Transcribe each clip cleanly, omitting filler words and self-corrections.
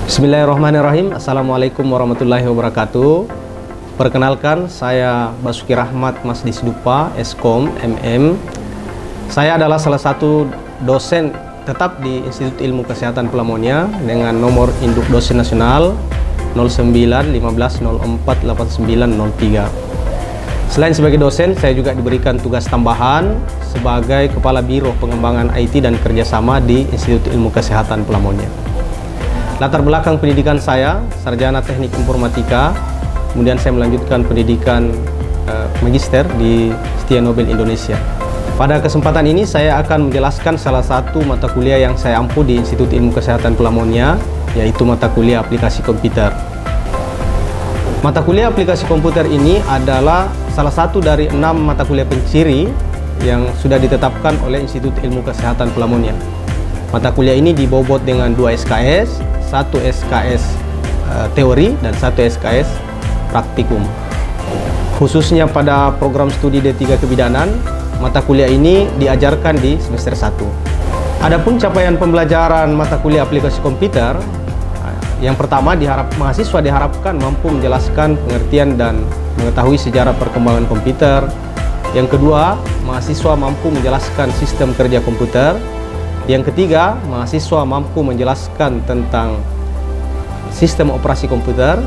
Bismillahirrahmanirrahim. Assalamualaikum warahmatullahi wabarakatuh. Perkenalkan, saya Basuki Rahmat Mas Disdupa, Eskom, MM. Saya adalah salah satu dosen tetap di Institut Ilmu Kesehatan Pelamonia dengan nomor induk dosen nasional 0915048903. Selain sebagai dosen, saya juga diberikan tugas tambahan sebagai Kepala Biro Pengembangan IT dan Kerjasama di Institut Ilmu Kesehatan Pelamonia. Latar belakang pendidikan saya, sarjana teknik informatika, kemudian saya melanjutkan pendidikan magister di Setia Nobel Indonesia. Pada kesempatan ini saya akan menjelaskan salah satu mata kuliah yang saya ampu di Institut Ilmu Kesehatan Pelamonia, yaitu mata kuliah aplikasi komputer. Mata kuliah aplikasi komputer ini adalah salah satu dari 6 mata kuliah penciri yang sudah ditetapkan oleh Institut Ilmu Kesehatan Pelamonia. Mata kuliah ini dibobot dengan 2 SKS, 1 SKS teori dan 1 SKS praktikum. Khususnya pada program studi D3 Kebidanan, mata kuliah ini diajarkan di semester 1. Adapun capaian pembelajaran mata kuliah aplikasi komputer, yang pertama mahasiswa diharapkan mampu menjelaskan pengertian dan mengetahui sejarah perkembangan komputer. Yang kedua, mahasiswa mampu menjelaskan sistem kerja komputer. Yang ketiga, mahasiswa mampu menjelaskan tentang sistem operasi komputer.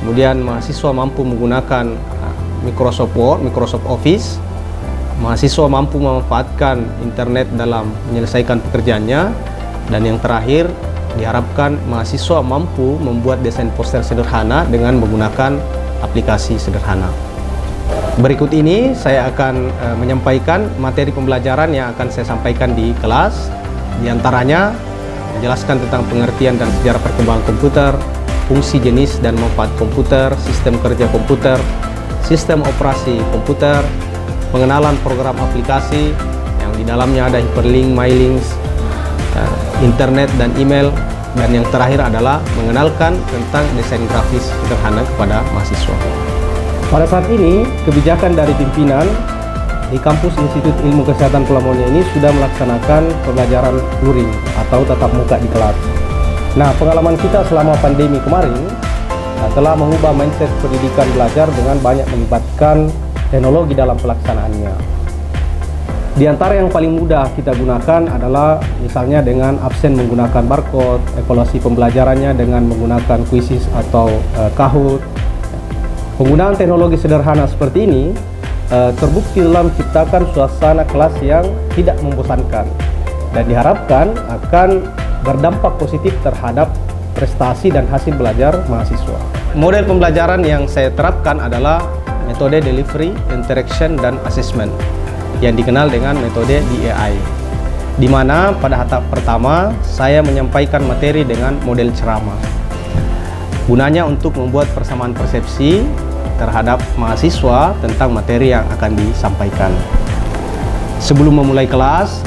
Kemudian mahasiswa mampu menggunakan Microsoft Word, Microsoft Office. Mahasiswa mampu memanfaatkan internet dalam menyelesaikan pekerjaannya. Dan yang terakhir, diharapkan mahasiswa mampu membuat desain poster sederhana dengan menggunakan aplikasi sederhana. Berikut ini saya akan menyampaikan materi pembelajaran yang akan saya sampaikan di kelas. Di antaranya menjelaskan tentang pengertian dan sejarah perkembangan komputer, fungsi, jenis dan manfaat komputer, sistem kerja komputer, sistem operasi komputer, pengenalan program aplikasi yang di dalamnya ada hyperlink, mylinks, internet dan email, dan yang terakhir adalah mengenalkan tentang desain grafis sederhana kepada mahasiswa. Pada saat ini, kebijakan dari pimpinan di kampus Institut Ilmu Kesehatan Pelamonia ini sudah melaksanakan pembelajaran luring atau tatap muka di kelas. Nah, pengalaman kita selama pandemi kemarin telah mengubah mindset pendidikan belajar dengan banyak melibatkan teknologi dalam pelaksanaannya. Di antara yang paling mudah kita gunakan adalah misalnya dengan absen menggunakan barcode, evaluasi pembelajarannya dengan menggunakan quizzes atau Kahoot. Penggunaan teknologi sederhana seperti ini terbukti dalam menciptakan suasana kelas yang tidak membosankan dan diharapkan akan berdampak positif terhadap prestasi dan hasil belajar mahasiswa. Model pembelajaran yang saya terapkan adalah metode delivery, interaction, dan assessment yang dikenal dengan metode DAI, di mana pada tahap pertama saya menyampaikan materi dengan model ceramah. Gunanya untuk membuat persamaan persepsi terhadap mahasiswa tentang materi yang akan disampaikan. Sebelum memulai kelas,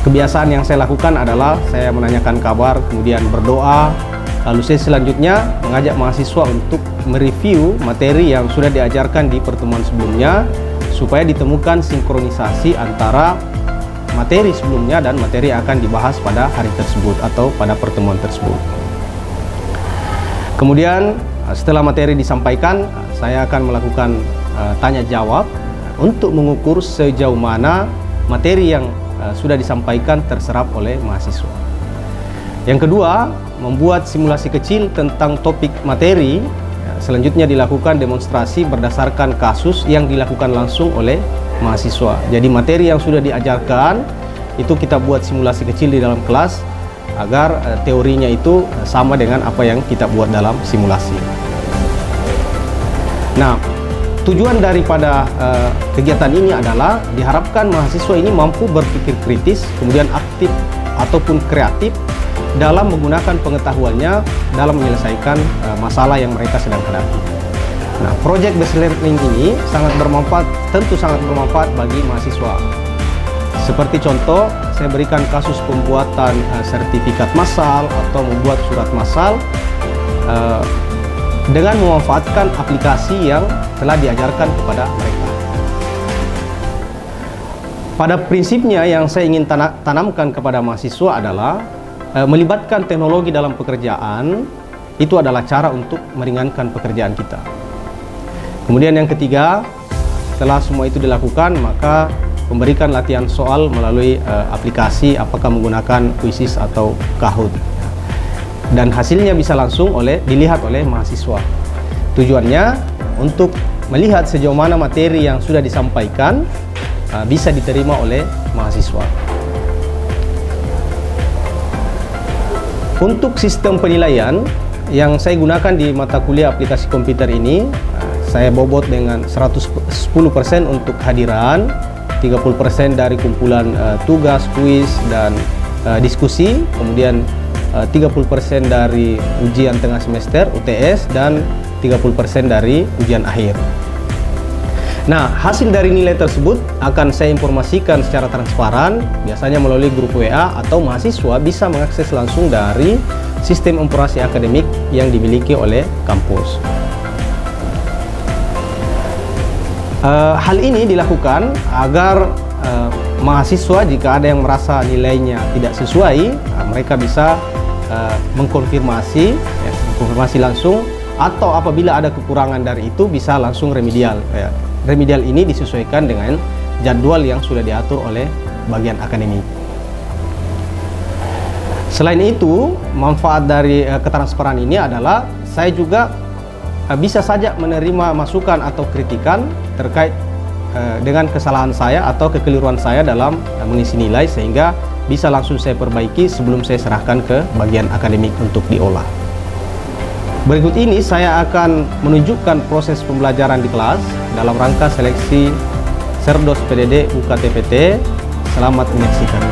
kebiasaan yang saya lakukan adalah saya menanyakan kabar, kemudian berdoa, lalu saya selanjutnya mengajak mahasiswa untuk mereview materi yang sudah diajarkan di pertemuan sebelumnya supaya ditemukan sinkronisasi antara materi sebelumnya dan materi yang akan dibahas pada hari tersebut atau pada pertemuan tersebut. Kemudian setelah materi disampaikan, saya akan melakukan tanya jawab untuk mengukur sejauh mana materi yang sudah disampaikan terserap oleh mahasiswa. Yang kedua, membuat simulasi kecil tentang topik materi. Selanjutnya dilakukan demonstrasi berdasarkan kasus yang dilakukan langsung oleh mahasiswa. Jadi materi yang sudah diajarkan itu kita buat simulasi kecil di dalam kelas agar teorinya itu sama dengan apa yang kita buat dalam simulasi. Nah, tujuan daripada kegiatan ini adalah diharapkan mahasiswa ini mampu berpikir kritis, kemudian aktif ataupun kreatif dalam menggunakan pengetahuannya dalam menyelesaikan masalah yang mereka sedang hadapi. Nah, project based learning ini tentu sangat bermanfaat bagi mahasiswa. Seperti contoh, saya berikan kasus pembuatan sertifikat massal atau membuat surat massal dengan memanfaatkan aplikasi yang telah diajarkan kepada mereka. Pada prinsipnya yang saya ingin tanamkan kepada mahasiswa adalah melibatkan teknologi dalam pekerjaan itu adalah cara untuk meringankan pekerjaan kita. Kemudian yang ketiga, setelah semua itu dilakukan, maka memberikan latihan soal melalui aplikasi, apakah menggunakan Quizizz atau Kahoot. Dan hasilnya bisa langsung dilihat oleh mahasiswa. Tujuannya untuk melihat sejauh mana materi yang sudah disampaikan bisa diterima oleh mahasiswa. Untuk sistem penilaian yang saya gunakan di mata kuliah aplikasi komputer ini, saya bobot dengan 110% untuk kehadiran, 30% dari kumpulan tugas, kuis, dan diskusi, kemudian 30% dari ujian tengah semester, UTS, dan 30% dari ujian akhir. Nah, hasil dari nilai tersebut akan saya informasikan secara transparan, biasanya melalui grup WA, atau mahasiswa bisa mengakses langsung dari sistem informasi akademik yang dimiliki oleh kampus. Hal ini dilakukan agar mahasiswa, jika ada yang merasa nilainya tidak sesuai, mereka bisa mengkonfirmasi langsung, atau apabila ada kekurangan dari itu bisa langsung remedial. Remedial ini disesuaikan dengan jadwal yang sudah diatur oleh bagian akademik. Selain itu, manfaat dari ketransparan ini adalah saya juga bisa saja menerima masukan atau kritikan terkait dengan kesalahan saya atau kekeliruan saya dalam mengisi nilai, sehingga bisa langsung saya perbaiki sebelum saya serahkan ke bagian akademik untuk diolah. Berikut ini saya akan menunjukkan proses pembelajaran di kelas dalam rangka seleksi Serdos PDD UKTPT. Selamat menyaksikan.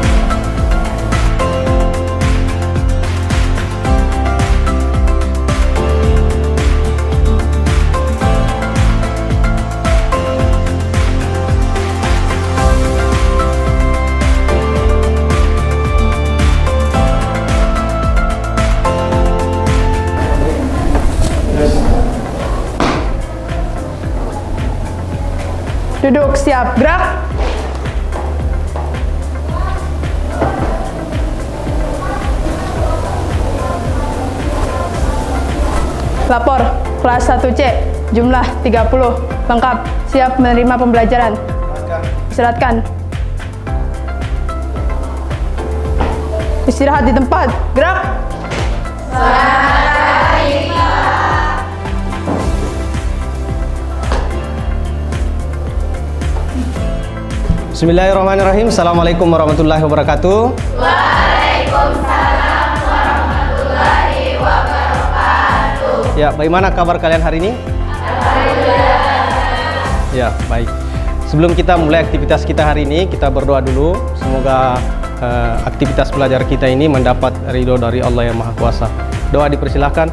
Duduk, siap, gerak. Lapor, kelas 1C, jumlah 30, lengkap, siap menerima pembelajaran. Istirahatkan. Istirahat di tempat, gerak. Bismillahirrahmanirrahim. Assalamualaikum warahmatullahi wabarakatuh. Waalaikumsalam warahmatullahi wabarakatuh. Ya, bagaimana kabar kalian hari ini? Alhamdulillah. Ya, baik. Sebelum kita mulai aktivitas kita hari ini, kita berdoa dulu. Semoga aktivitas belajar kita ini mendapat ridho dari Allah yang Maha Kuasa. Doa dipersilahkan.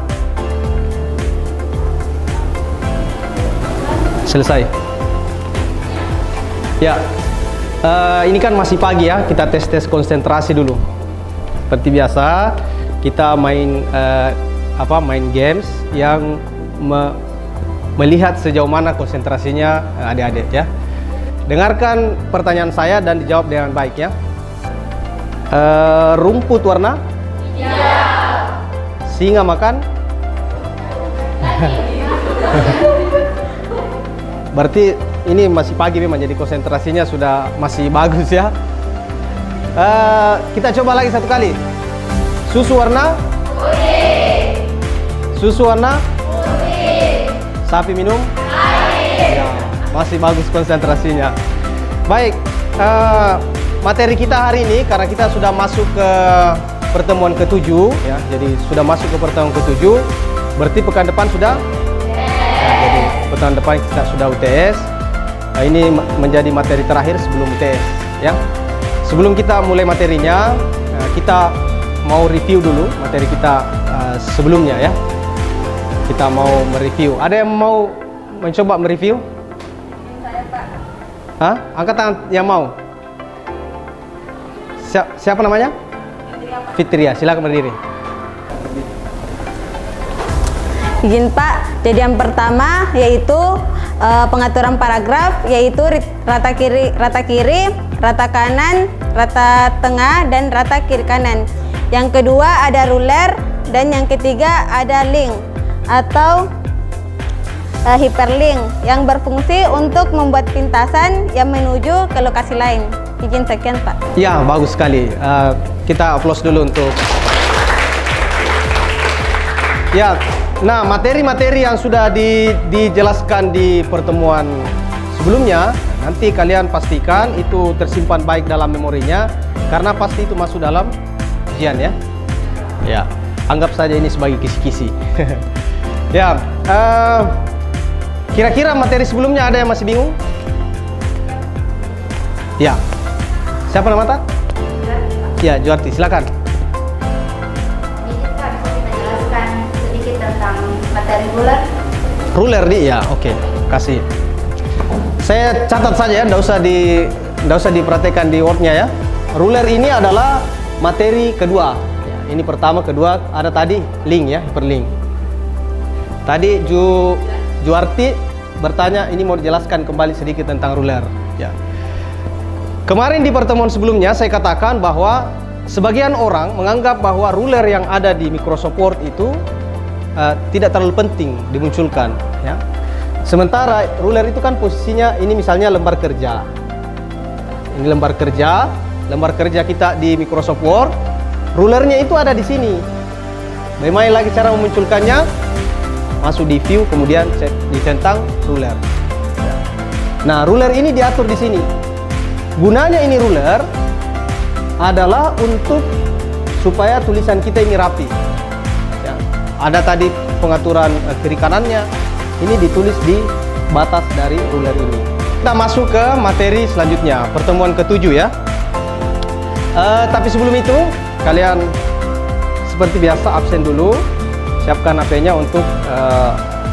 Selesai. Ya. Ini kan masih pagi ya, kita tes konsentrasi dulu. Seperti biasa, kita main games yang melihat sejauh mana konsentrasinya adik-adik ya. Dengarkan pertanyaan saya dan dijawab dengan baik ya. Rumput warna? Hijau. Singa makan? Berarti ini masih pagi memang, jadi konsentrasinya sudah masih bagus ya. Kita coba lagi satu kali. Susu warna? Putih. Susu warna? Putih. Sapi minum? Air. Ya, masih bagus konsentrasinya. Baik, materi kita hari ini, karena kita sudah masuk ke pertemuan ke-7 ya, jadi sudah masuk ke pertemuan ke-7, berarti pekan depan sudah? Ya, jadi pekan depan kita sudah UTS. Nah, ini menjadi materi terakhir sebelum UTS ya. Sebelum kita mulai materinya, kita mau review dulu materi kita sebelumnya ya. Kita mau mereview. Ada yang mau mencoba mereview? Saya, Pak. Hah? Angkat tangan yang mau. Siapa namanya? Fitria. Silakan berdiri. Izin Pak, jadi yang pertama yaitu pengaturan paragraf, yaitu rata kiri, rata kanan, rata tengah, dan rata kiri kanan. Yang kedua ada ruler, dan yang ketiga ada link atau hyperlink yang berfungsi untuk membuat pintasan yang menuju ke lokasi lain. Izin sekian, Pak. Ya, bagus sekali. Kita aplaus dulu untuk. Ya, nah materi-materi yang sudah dijelaskan di pertemuan sebelumnya, nanti kalian pastikan itu tersimpan baik dalam memorinya, karena pasti itu masuk dalam ujian ya. Ya, anggap saja ini sebagai kisi-kisi. Ya, kira-kira materi sebelumnya ada yang masih bingung? Ya, siapa nama tak? Ya, Juarti, silakan. Izin Pak, bisa kita jelaskan sedikit tentang materi ruler? Ruler ya, oke, kasih. Saya catat saja ya, nggak usah diperhatikan di wordnya ya. Ruler ini adalah materi kedua. Ya, ini pertama, kedua, ada tadi link ya, hyperlink. Tadi Juarti bertanya, ini mau dijelaskan kembali sedikit tentang ruler. Ya. Kemarin di pertemuan sebelumnya saya katakan bahwa sebagian orang menganggap bahwa ruler yang ada di Microsoft Word itu tidak terlalu penting dimunculkan. Ya. Sementara ruler itu kan posisinya ini misalnya lembar kerja. Ini lembar kerja kita di Microsoft Word. Rulernya itu ada di sini. Bagaimana lagi cara memunculkannya? Masuk di view, kemudian dicentang ruler. Nah, ruler ini diatur di sini. Gunanya ini ruler adalah untuk supaya tulisan kita ini rapi. Ya, ada tadi pengaturan kiri kanannya. Ini ditulis di batas dari ruler ini. Kita masuk ke materi selanjutnya, pertemuan ke-7 ya. Tapi sebelum itu, kalian seperti biasa absen dulu. Siapkan HP-nya untuk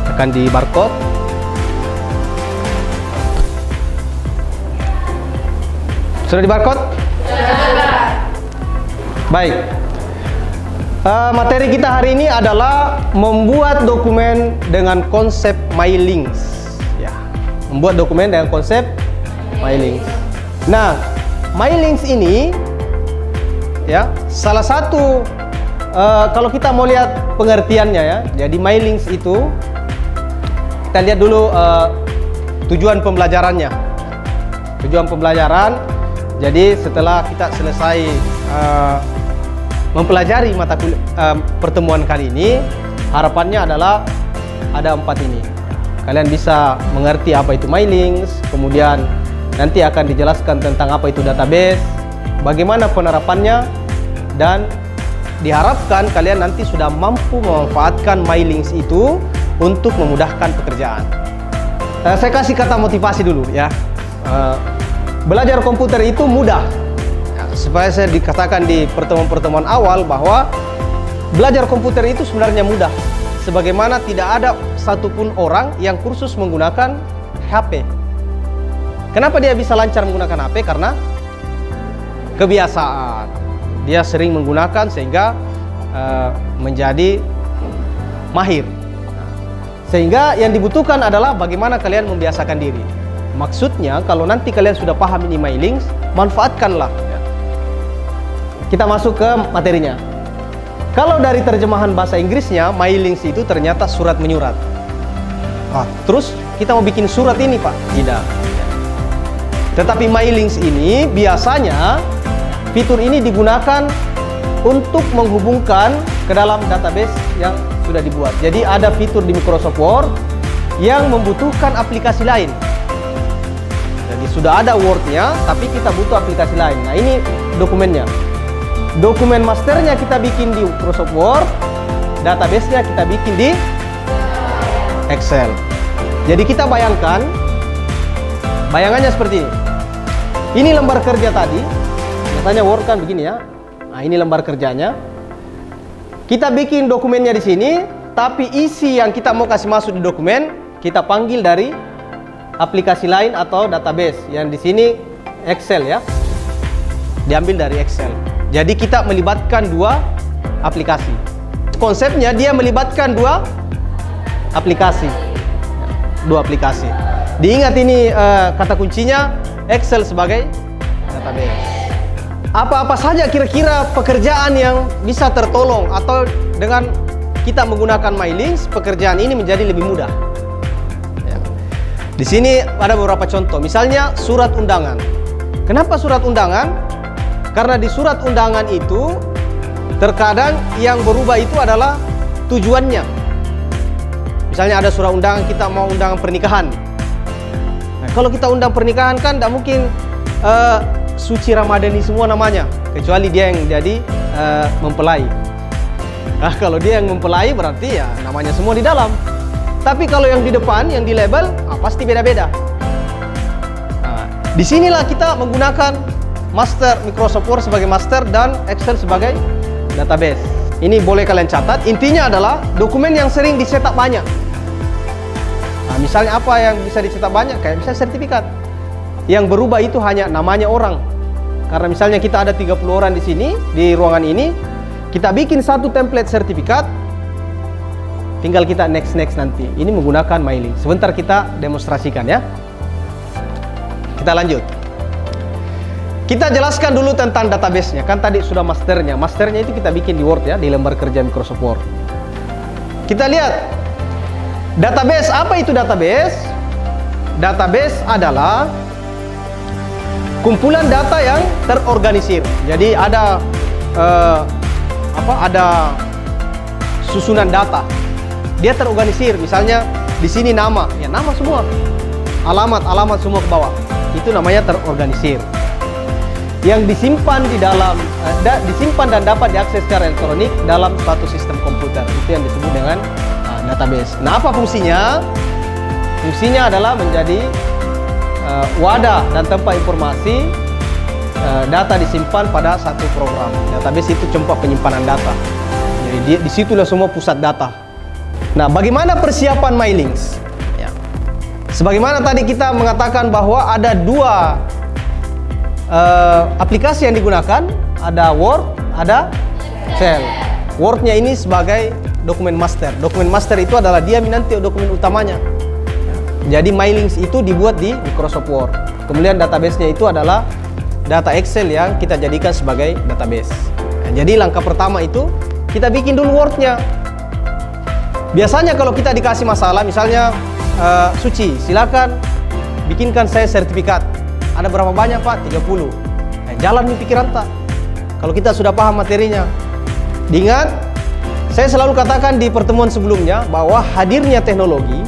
tekan di barcode. Sudah di barcode? Baik. Materi kita hari ini adalah membuat dokumen dengan konsep MyLinks. Ya, membuat dokumen dengan konsep MyLinks. Nah, MyLinks ini, ya, salah satu kalau kita mau lihat pengertiannya ya. Jadi MyLinks itu kita lihat dulu tujuan pembelajarannya. Tujuan pembelajaran. Jadi setelah kita selesai mempelajari pertemuan kali ini, harapannya adalah ada 4 ini. Kalian bisa mengerti apa itu MyLinks, kemudian nanti akan dijelaskan tentang apa itu database, bagaimana penerapannya, dan diharapkan kalian nanti sudah mampu memanfaatkan MyLinks itu untuk memudahkan pekerjaan. Saya kasih kata motivasi dulu ya. Belajar komputer itu mudah. Supaya saya dikatakan di pertemuan-pertemuan awal bahwa belajar komputer itu sebenarnya mudah. Sebagaimana tidak ada satupun orang yang kursus menggunakan HP. Kenapa dia bisa lancar menggunakan HP? Karena kebiasaan. Dia sering menggunakan sehingga menjadi mahir. Sehingga yang dibutuhkan adalah bagaimana kalian membiasakan diri. Maksudnya kalau nanti kalian sudah paham ini MyLinks, manfaatkanlah. Kita masuk ke materinya. Kalau dari terjemahan bahasa Inggrisnya, MyLinks itu ternyata surat menyurat. Terus kita mau bikin surat ini, Pak? Tidak. Tetapi MyLinks ini biasanya fitur ini digunakan untuk menghubungkan ke dalam database yang sudah dibuat. Jadi ada fitur di Microsoft Word yang membutuhkan aplikasi lain. Jadi sudah ada Word-nya, tapi kita butuh aplikasi lain. Nah, ini dokumennya. Dokumen masternya kita bikin di Microsoft Word, database-nya kita bikin di Excel. Jadi kita bayangkan, bayangannya seperti ini. Ini lembar kerja tadi. Biasanya Word kan begini ya. Nah, ini lembar kerjanya. Kita bikin dokumennya di sini, tapi isi yang kita mau kasih masuk di dokumen, kita panggil dari aplikasi lain atau database. Yang di sini Excel ya. Diambil dari Excel. Jadi kita melibatkan 2 aplikasi. Konsepnya dia melibatkan 2 aplikasi. 2 aplikasi. Diingat ini kata kuncinya Excel sebagai database. apa-apa saja kira-kira pekerjaan yang bisa tertolong atau dengan kita menggunakan MyLinks, pekerjaan ini menjadi lebih mudah. Ya. Di sini ada beberapa contoh, misalnya surat undangan. Kenapa surat undangan? Karena di surat undangan itu terkadang yang berubah itu adalah tujuannya. Misalnya ada surat undangan, kita mau undangan pernikahan. Nah, kalau kita undang pernikahan kan tidak mungkin Suci Ramadhani semua namanya, kecuali dia yang jadi mempelai. Nah, kalau dia yang mempelai berarti ya namanya semua di dalam. Tapi kalau yang di depan, yang di label, pasti beda-beda. Nah, disinilah kita menggunakan master, Microsoft Word sebagai master dan Excel sebagai database. Ini boleh kalian catat. Intinya adalah dokumen yang sering dicetak banyak. Nah, misalnya apa yang bisa dicetak banyak? Kayak misalnya sertifikat. Yang berubah itu hanya namanya orang. Karena misalnya kita ada 30 orang di sini, di ruangan ini, kita bikin satu template sertifikat, tinggal kita next nanti. Ini menggunakan MyLinks. Sebentar kita demonstrasikan ya. Kita lanjut. Kita jelaskan dulu tentang database-nya. Kan tadi sudah masternya. Masternya itu kita bikin di Word ya, di lembar kerja Microsoft Word. Kita lihat database. Apa itu database? Database adalah kumpulan data yang terorganisir. Jadi ada ada susunan data. Dia terorganisir. Misalnya di sini nama, ya nama semua. Alamat semua ke bawah. Itu namanya terorganisir. Yang disimpan di dalam disimpan dan dapat diakses secara elektronik dalam suatu sistem komputer. Itu yang disebut dengan database. Nah, apa fungsinya? Fungsinya adalah menjadi wadah dan tempat informasi data disimpan pada satu program. Database itu tempat penyimpanan data. Jadi disitulah semua pusat data. Nah, bagaimana persiapan MyLinks? Ya. Sebagaimana tadi kita mengatakan bahwa ada dua aplikasi yang digunakan, ada Word, ada Excel. Word-nya ini sebagai dokumen master. Dokumen master itu adalah dia nanti dokumen utamanya. Jadi MyLinks itu dibuat di Microsoft Word. Kemudian database-nya itu adalah data Excel yang kita jadikan sebagai database. Nah, jadi langkah pertama itu kita bikin dulu Word-nya. Biasanya kalau kita dikasih masalah, misalnya Suci, silakan bikinkan saya sertifikat. Ada berapa banyak Pak? 30. Nah, jalan di pikiran tak. Kalau kita sudah paham materinya. Diingat, saya selalu katakan di pertemuan sebelumnya bahwa hadirnya teknologi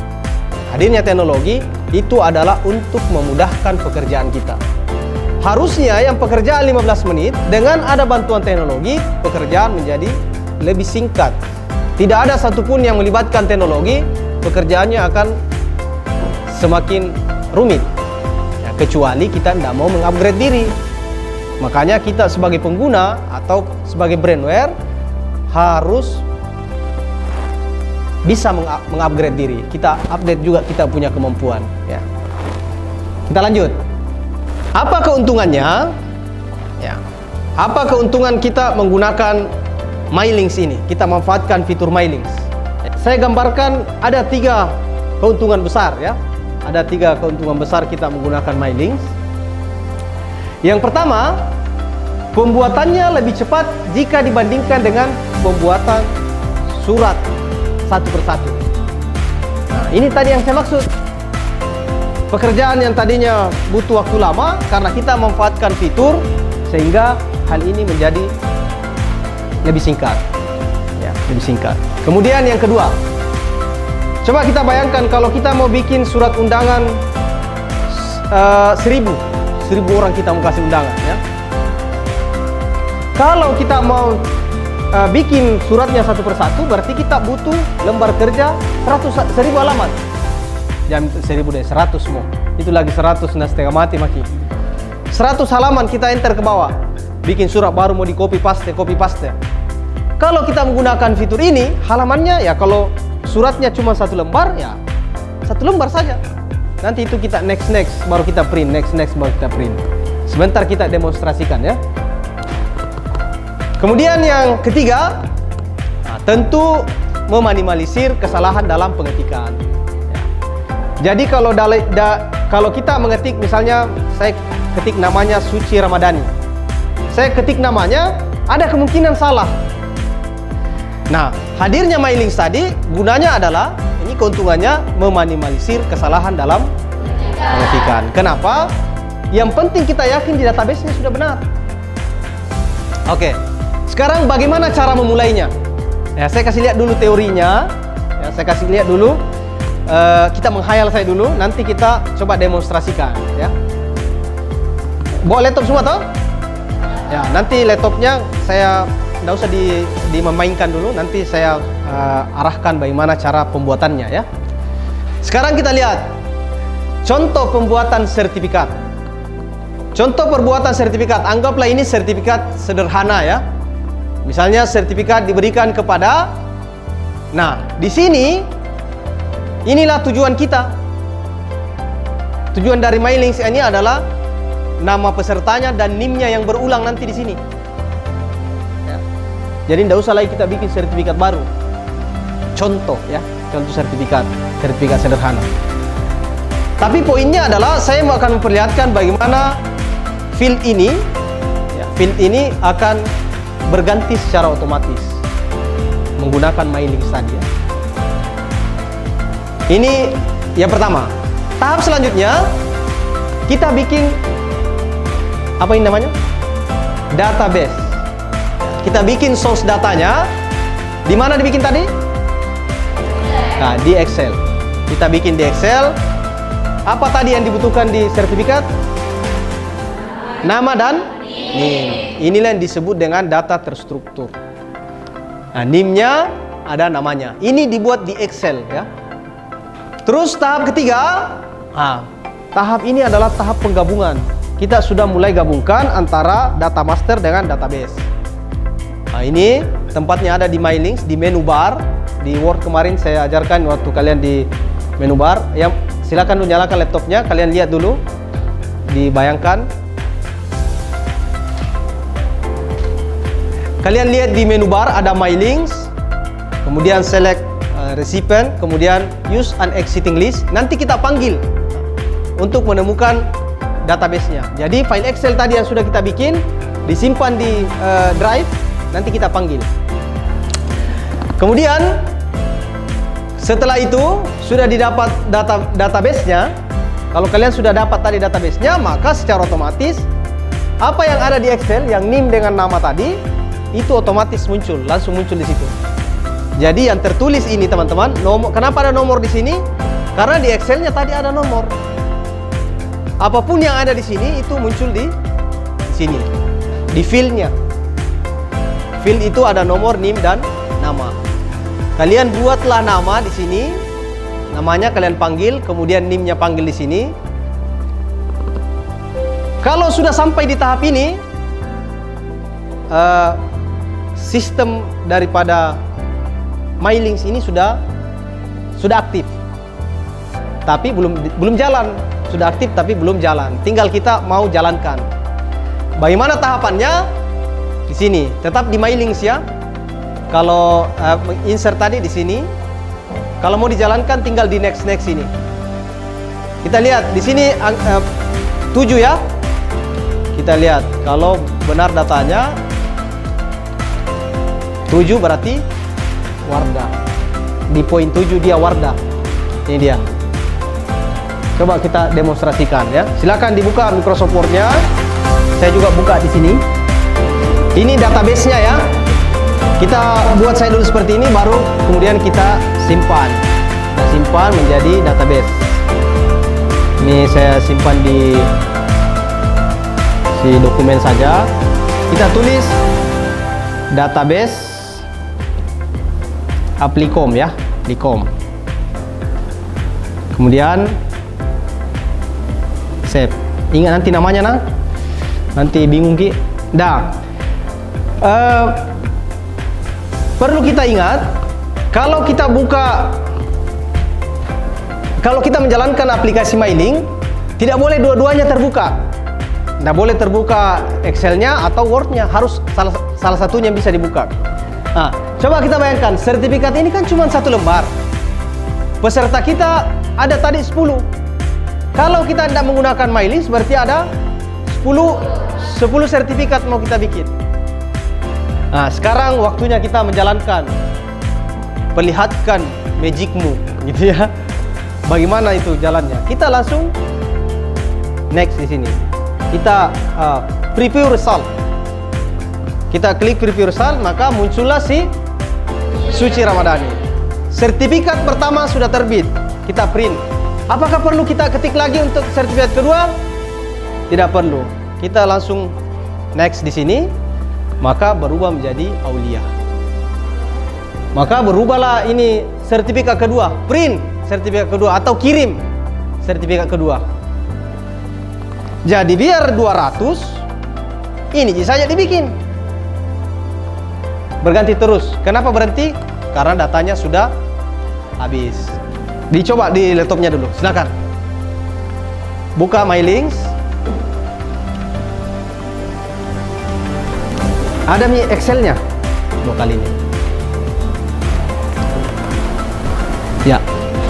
itu adalah untuk memudahkan pekerjaan kita. Harusnya yang pekerjaan 15 menit, dengan ada bantuan teknologi, pekerjaan menjadi lebih singkat. Tidak ada satupun yang melibatkan teknologi, pekerjaannya akan semakin rumit. Kecuali kita tidak mau mengupgrade diri. Makanya kita sebagai pengguna atau sebagai brandware harus bisa mengupgrade diri. Kita update juga kita punya kemampuan ya. Kita lanjut. Apa keuntungannya? Ya. Apa keuntungan kita menggunakan MyLinks ini? Kita manfaatkan fitur MyLinks. Saya gambarkan ada 3 keuntungan besar ya. Ada 3 keuntungan besar kita menggunakan MyLinks. Yang pertama, pembuatannya lebih cepat jika dibandingkan dengan pembuatan surat satu persatu. Nah, ini tadi yang saya maksud. Pekerjaan yang tadinya butuh waktu lama, karena kita memanfaatkan fitur, sehingga hal ini menjadi lebih singkat. Ya, lebih singkat. Kemudian yang kedua, coba kita bayangkan kalau kita mau bikin surat undangan 1000 orang kita mau kasih undangan ya. Kalau kita mau bikin suratnya satu persatu, berarti kita butuh lembar kerja 1000 halaman. Jangan 1000 deh, 100 semua. Itu lagi 100, nah setengah mati maki. 100 halaman kita enter ke bawah. Bikin surat baru mau di copy paste. Kalau kita menggunakan fitur ini, halamannya ya kalau suratnya cuma 1 lembar, ya 1 lembar saja. Nanti itu kita next baru kita print, next baru kita print. Sebentar kita demonstrasikan ya. Kemudian yang ketiga, tentu meminimalisir kesalahan dalam pengetikan. Ya. Jadi kalau kita mengetik, misalnya saya ketik namanya Suci Ramadhani. saya ketik namanya, ada kemungkinan salah. Nah, hadirnya MyLinks tadi gunanya adalah, ini keuntungannya meminimalisir kesalahan dalam pengetikan. Kenapa? Yang penting kita yakin di database-nya sudah benar. Oke, sekarang bagaimana cara memulainya? Ya, saya kasih lihat dulu teorinya. Ya, saya kasih lihat dulu. Kita menghayal saya dulu. Nanti kita coba demonstrasikan. Ya, bawa laptop semua toh? Ya, nanti laptopnya saya nggak usah dimainkan dulu. Nanti saya arahkan bagaimana cara pembuatannya ya. Sekarang kita lihat contoh pembuatan sertifikat. Contoh perbuatan sertifikat, anggaplah ini sertifikat sederhana ya. Misalnya sertifikat diberikan kepada, nah di sini inilah tujuan kita. Tujuan dari MyLinks ini adalah nama pesertanya dan NIM-nya yang berulang nanti di sini. Ya. Jadi tidak usah lagi kita bikin sertifikat baru. Contoh ya, contoh sertifikat sederhana. Tapi poinnya adalah saya akan memperlihatkan bagaimana field ini akan berganti secara otomatis menggunakan MyLinks tadi ya. Ini yang pertama. Tahap selanjutnya kita bikin apa ini namanya? Database. Kita bikin source datanya. Di mana dibikin tadi? Nah, di Excel. Kita bikin di Excel. Apa tadi yang dibutuhkan di sertifikat? Nama dan NIM. Inilah yang disebut dengan data terstruktur. Nah, NIM-nya ada namanya. Ini dibuat di Excel ya. Terus tahap ketiga, tahap ini adalah tahap penggabungan. Kita sudah mulai gabungkan antara data master dengan database. Nah, ini tempatnya ada di MyLinks di menu bar. Di Word kemarin saya ajarkan waktu kalian di menu bar. Yang silakan dulu nyalakan laptopnya, kalian lihat dulu, dibayangkan. Kalian lihat di menu bar ada MyLinks, kemudian select recipient, kemudian use an exiting list. Nanti kita panggil untuk menemukan database-nya. Jadi file Excel tadi yang sudah kita bikin disimpan di drive, nanti kita panggil. Kemudian setelah itu sudah didapat database-nya. Kalau kalian sudah dapat tadi database-nya, maka secara otomatis apa yang ada di Excel yang NIM dengan nama tadi itu otomatis muncul, langsung muncul di situ. Jadi yang tertulis ini teman-teman, nomor. Kenapa ada nomor di sini? Karena di Excel-nya tadi ada nomor. Apapun yang ada di sini itu muncul di sini, di field-nya. Field itu ada nomor, NIM dan nama. Kalian buatlah nama di sini, namanya kalian panggil, kemudian NIM-nya panggil di sini. Kalau sudah sampai di tahap ini, sistem daripada MyLinks ini sudah aktif, tapi belum jalan. Sudah aktif tapi belum jalan. Tinggal kita mau jalankan. Bagaimana tahapannya? Di sini, tetap di MyLinks ya. Kalau insert tadi di sini, kalau mau dijalankan tinggal di next ini. Kita lihat di sini 7 ya. Kita lihat kalau benar datanya 7 berarti Wardah. Di poin 7 dia Wardah. Ini dia. Coba kita demonstrasikan ya. Silakan dibuka Microsoft Word-nya. Saya juga buka di sini. Ini database-nya ya. Kita buat saya dulu seperti ini, baru kemudian kita simpan. Kita simpan menjadi database. Ini saya simpan di dokumen saja. Kita tulis database Applicom ya, Applicom. Kemudian save. Ingat nanti namanya nah. Nanti bingung Ki. Perlu kita ingat, kalau kita menjalankan aplikasi MyLinks, tidak boleh dua-duanya terbuka. Tidak boleh terbuka Excel-nya atau Word-nya, harus salah satunya bisa dibuka. Nah, coba kita bayangkan, sertifikat ini kan cuma 1 lembar. Peserta kita ada tadi 10. Kalau kita tidak menggunakan MyLinks, berarti ada 10 10 sertifikat mau kita bikin. Nah, sekarang waktunya kita menjalankan. Perlihatkan magicmu, gitu ya. Bagaimana itu jalannya? Kita langsung next di sini. Kita preview result. Kita klik preview result, maka muncullah si Suci Ramadhani. Sertifikat pertama sudah terbit. Kita print. Apakah perlu kita ketik lagi untuk sertifikat kedua? Tidak perlu. Kita langsung next di sini, maka berubah menjadi aulia. Maka berubahlah ini sertifikat kedua, print sertifikat kedua atau kirim sertifikat kedua. Jadi biar 200, ini saja dibikin. Berganti terus. Kenapa berhenti? Karena datanya sudah habis. Dicoba di laptopnya dulu, silakan. Buka My Links. Ada nih Excelnya 2 kali ini. Ya,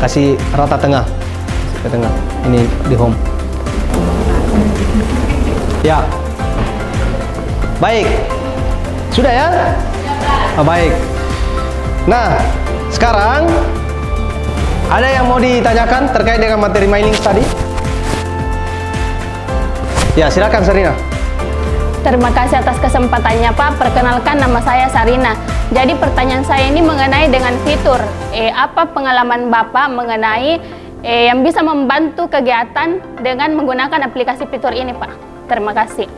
kasih rata tengah. Kasih ke tengah. Ini di home. Ya. Baik. Sudah ya? Baik. Nah, sekarang ada yang mau ditanyakan terkait dengan materi My Links tadi? Ya, silakan Sarina. Terima kasih atas kesempatannya Pak. Perkenalkan, nama saya Sarina. Jadi pertanyaan saya ini mengenai dengan fitur. Apa pengalaman Bapak mengenai yang bisa membantu kegiatan dengan menggunakan aplikasi fitur ini Pak? Terima kasih.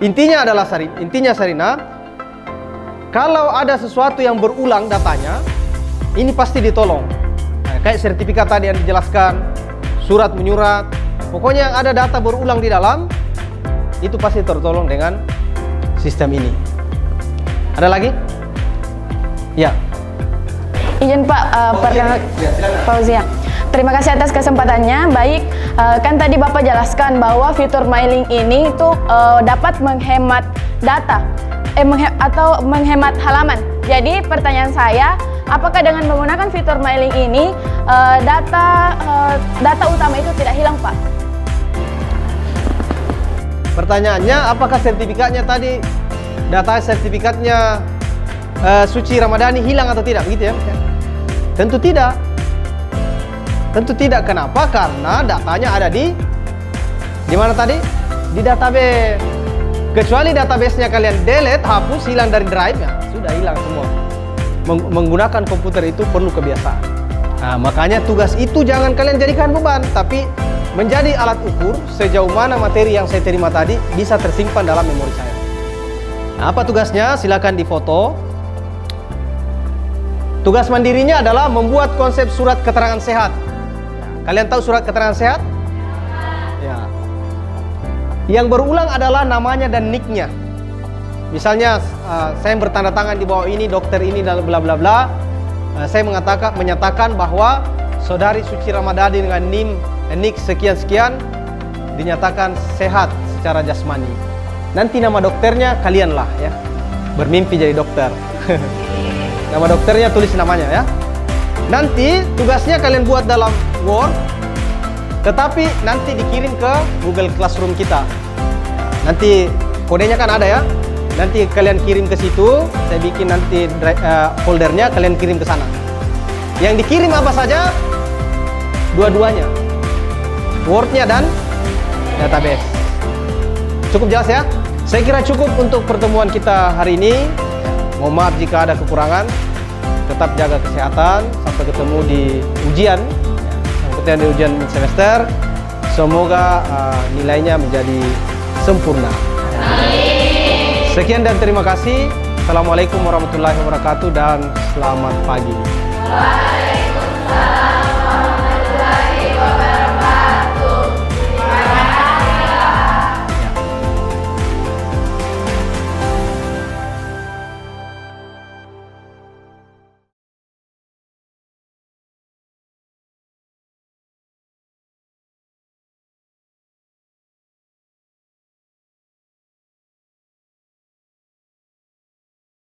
Intinya Sarina, kalau ada sesuatu yang berulang datanya, ini pasti ditolong. Nah, kayak sertifikat tadi yang dijelaskan, surat menyurat, pokoknya yang ada data berulang di dalam, itu pasti tertolong dengan sistem ini. Ada lagi? Ya. Izin Pak, Fauzia. Terima kasih atas kesempatannya. Baik, kan tadi Bapak jelaskan bahwa fitur My Link ini itu dapat menghemat data atau menghemat halaman. Jadi pertanyaan saya, apakah dengan menggunakan fitur My Link ini data utama itu tidak hilang Pak? Pertanyaannya, apakah sertifikatnya tadi, data sertifikatnya Suci Ramadhani hilang atau tidak, begitu ya? Tentu tidak. Tentu tidak. Kenapa? Karena datanya ada di mana tadi? Di database. Kecuali database-nya kalian delete, hapus, hilang dari drive-nya, sudah hilang semua. Menggunakan komputer itu perlu kebiasaan. Nah, makanya tugas itu jangan kalian jadikan beban, tapi menjadi alat ukur sejauh mana materi yang saya terima tadi bisa tersimpan dalam memori saya. Nah, apa tugasnya? Silakan difoto. Tugas mandirinya adalah membuat konsep surat keterangan sehat. Kalian tahu surat keterangan sehat? Ya. Yang berulang adalah namanya dan nick-nya. Misalnya saya bertanda tangan di bawah ini, dokter ini dan bla bla bla. Saya menyatakan bahwa saudari Suci Ramadhani dengan nick sekian-sekian dinyatakan sehat secara jasmani. Nanti nama dokternya kalianlah ya. Bermimpi jadi dokter. Nama dokternya tulis namanya ya. Nanti tugasnya kalian buat dalam Word, tetapi nanti dikirim ke Google Classroom kita. Nanti kodenya kan ada ya. Nanti kalian kirim ke situ, saya bikin nanti foldernya, kalian kirim ke sana. Yang dikirim apa saja? Dua-duanya, Word-nya dan database. Cukup jelas ya? Saya kira cukup untuk pertemuan kita hari ini. Mohon maaf jika ada kekurangan. Tetap jaga kesehatan. Sampai ketemu di ujian. Sampai di ujian semester. Semoga nilainya menjadi sempurna. Sekian dan terima kasih. Assalamualaikum warahmatullahi wabarakatuh dan selamat pagi.